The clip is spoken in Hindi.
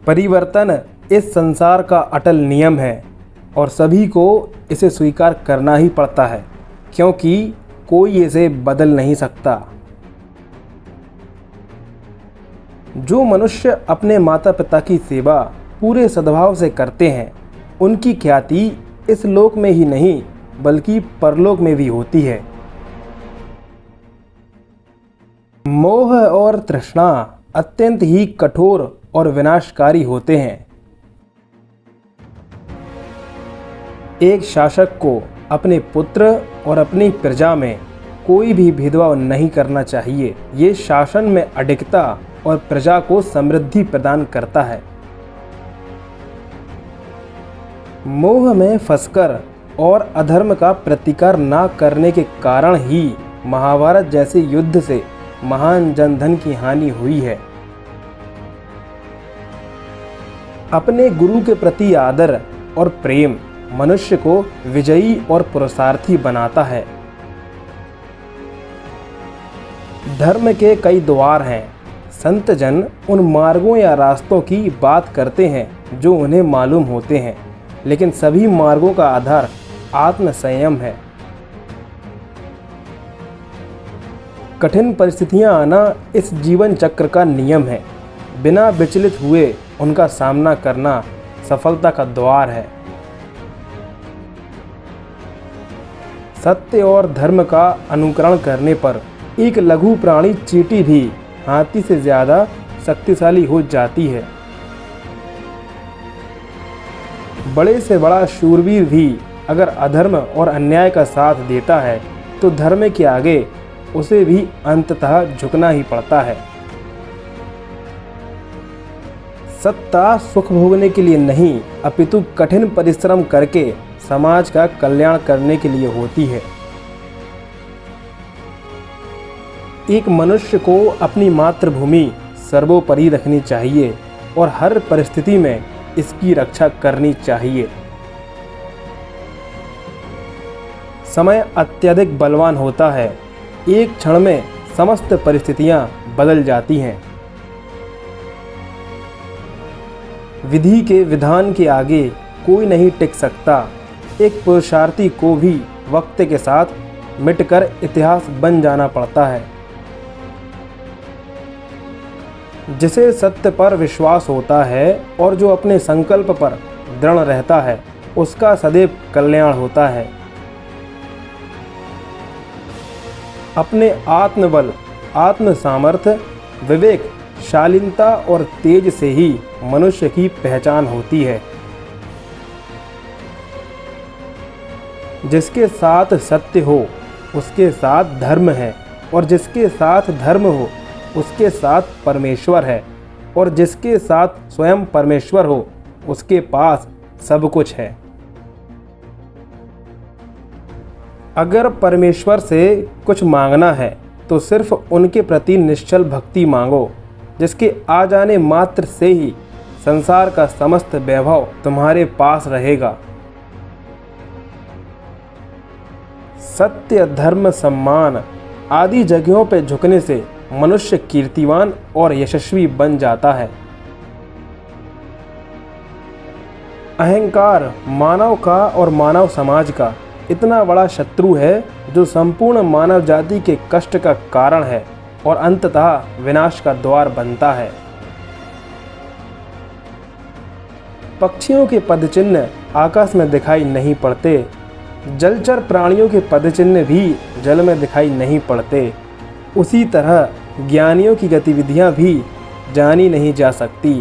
परिवर्तन इस संसार का अटल नियम है और सभी को इसे स्वीकार करना ही पड़ता है, क्योंकि कोई इसे बदल नहीं सकता। जो मनुष्य अपने माता पिता की सेवा पूरे सद्भाव से करते हैं, उनकी ख्याति इस लोक में ही नहीं बल्कि परलोक में भी होती है। मोह और तृष्णा अत्यंत ही कठोर और विनाशकारी होते हैं। एक शासक को अपने पुत्र और अपनी प्रजा में कोई भी भेदभाव नहीं करना चाहिए। ये शासन में अडिगता और प्रजा को समृद्धि प्रदान करता है। मोह में फंसकर और अधर्म का प्रतिकार न करने के कारण ही महाभारत जैसे युद्ध से महान जनधन की हानि हुई है। अपने गुरु के प्रति आदर और प्रेम मनुष्य को विजयी और पुरुषार्थी बनाता है। धर्म के कई द्वार हैं। संत जन उन मार्गों या रास्तों की बात करते हैं जो उन्हें मालूम होते हैं, लेकिन सभी मार्गों का आधार आत्म संयम है। कठिन परिस्थितियां आना इस जीवन चक्र का नियम है। बिना विचलित हुए उनका सामना करना सफलता का द्वार है। सत्य और धर्म का अनुकरण करने पर एक लघु प्राणी चींटी भी हाथी से ज्यादा शक्तिशाली हो जाती है। बड़े से बड़ा शूरवीर भी अगर अधर्म और अन्याय का साथ देता है तो धर्म के आगे उसे भी अंततः झुकना ही पड़ता है। सत्ता सुख भोगने के लिए नहीं, अपितु कठिन परिश्रम करके समाज का कल्याण करने के लिए होती है। एक मनुष्य को अपनी मातृभूमि सर्वोपरि रखनी चाहिए और हर परिस्थिति में इसकी रक्षा करनी चाहिए। समय अत्यधिक बलवान होता है। एक क्षण में समस्त परिस्थितियां बदल जाती हैं। विधि के विधान के आगे कोई नहीं टिक सकता। एक पुरुषार्थी को भी वक्त के साथ मिटकर इतिहास बन जाना पड़ता है। जिसे सत्य पर विश्वास होता है और जो अपने संकल्प पर दृढ़ रहता है, उसका सदैव कल्याण होता है। अपने आत्मबल, आत्म सामर्थ्य, विवेक, शालीनता और तेज से ही मनुष्य की पहचान होती है। जिसके साथ सत्य हो उसके साथ धर्म है, और जिसके साथ धर्म हो उसके साथ परमेश्वर है, और जिसके साथ स्वयं परमेश्वर हो उसके पास सब कुछ है। अगर परमेश्वर से कुछ मांगना है तो सिर्फ उनके प्रति निश्चल भक्ति मांगो, जिसके आ जाने मात्र से ही संसार का समस्त वैभव तुम्हारे पास रहेगा। सत्य, धर्म, सम्मान आदि जगहों पर झुकने से मनुष्य कीर्तिवान और यशस्वी बन जाता है। अहंकार मानव का और मानव समाज का इतना बड़ा शत्रु है जो संपूर्ण मानव जाति के कष्ट का कारण है और अंततः विनाश का द्वार बनता है। पक्षियों के पदचिन्ह आकाश में दिखाई नहीं पड़ते, जलचर प्राणियों के पदचिन्ह भी जल में दिखाई नहीं पड़ते। उसी तरह ज्ञानियों की गतिविधियां भी जानी नहीं जा सकती।